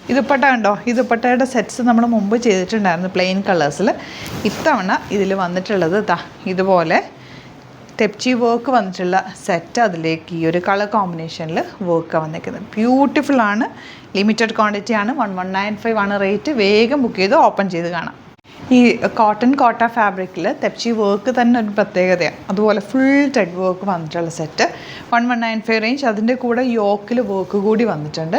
ഈ ദുപ്പട്ട കണ്ടോ, ഈ ദുപ്പട്ടയുടെ സെറ്റ്സ് നമ്മൾ മുമ്പ് ചെയ്തിട്ടുണ്ടായിരുന്നു പ്ലെയിൻ കളേഴ്സിൽ. ഇത്തവണ ഇതിൽ വന്നിട്ടുള്ളത് ഇതുപോലെ തെപ്ചി വർക്ക് വന്നിട്ടുള്ള സെറ്റ്. അതിലേക്ക് ഈ ഒരു കളർ കോമ്പിനേഷനിൽ വർക്ക് വന്നിരിക്കുന്നത് ബ്യൂട്ടിഫുള്ളാണ്. ലിമിറ്റഡ് ക്വാണ്ടിറ്റി ആണ്. 1195 ആണ് റേറ്റ്. വേഗം ബുക്ക് ചെയ്ത് ഓപ്പൺ ചെയ്ത് കാണാം. ഈ കോട്ട ഫാബ്രിക്കിൽ തെപ്ചി വർക്ക് തന്നെ ഒരു പ്രത്യേകതയാണ്. അതുപോലെ ഫുൾ ത്രെഡ് വർക്ക് വന്നിട്ടുള്ള സെറ്റ് 1195 റേഞ്ച്. അതിൻ്റെ കൂടെ യോക്കിൽ വർക്ക് കൂടി വന്നിട്ടുണ്ട്.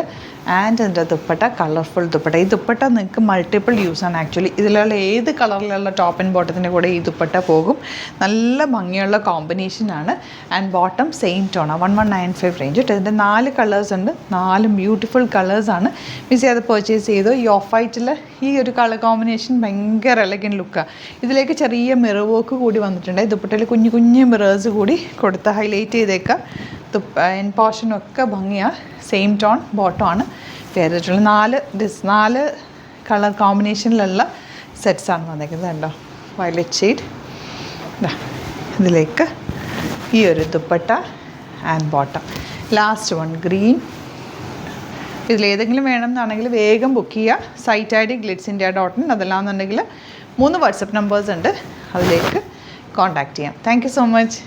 ആൻഡ് എൻ്റെ ദുപ്പട്ട കളർഫുൾ ദുപ്പട്ട. ഈ ദുപ്പട്ട നിങ്ങൾക്ക് മൾട്ടിപ്പിൾ യൂസാണ് ആക്ച്വലി. ഇതിലുള്ള ഏത് കളറിലുള്ള ടോപ്പ് ആൻഡ് ബോട്ടത്തിൻ്റെ കൂടെ ഈ ദുപ്പട്ട പോകും. നല്ല ഭംഗിയുള്ള കോമ്പിനേഷനാണ്. ആൻഡ് ബോട്ടം സെയിം ടോണാണ്. 1195 റേഞ്ച്. ഇതിൻ്റെ 4 കളേഴ്സ് ഉണ്ട്. 4 ബ്യൂട്ടിഫുൾ കളേഴ്സാണ്. മിസ് ചെയ്ത് പർച്ചേസ് ചെയ്തു. ഈ ഓഫ് വൈറ്റിൽ ഈ ഒരു കളർ കോമ്പിനേഷൻ ഭയങ്കര എലഗൻറ്റ് ലുക്കാണ്. ഇതിലേക്ക് ചെറിയ മിറർ വർക്ക് കൂടി വന്നിട്ടുണ്ട്. ദുപ്പട്ടയിൽ കുഞ്ഞു കുഞ്ഞു മിറേഴ്സ് കൂടി കൊടുത്ത് ഹൈലൈറ്റ് ചെയ്തേക്കാം. എൻ പോർഷനൊക്കെ ഭംഗിയാണ്. സെയിം ടോൺ ബോട്ടമാണ് ചെയ്തിട്ടുള്ളത്. 4 കളർ കോമ്പിനേഷനിലുള്ള സെറ്റ്സാണ് വന്നിരിക്കുന്നത്. കണ്ടോ, വയലറ്റ് ഷെയ്ഡ്. ഇതിലേക്ക് ഈ ഒരു dupatta and bottom. Last one green. ഇതിലേതെങ്കിലും വേണമെന്നാണെങ്കിൽ വേഗം ബുക്ക് ചെയ്യുക. Site ID glitzindia.in. അതല്ലാന്നുണ്ടെങ്കിൽ 3 വാട്സപ്പ് നമ്പേഴ്സ് ഉണ്ട്, അതിലേക്ക് കോൺടാക്റ്റ് ചെയ്യാം. Thank you so much.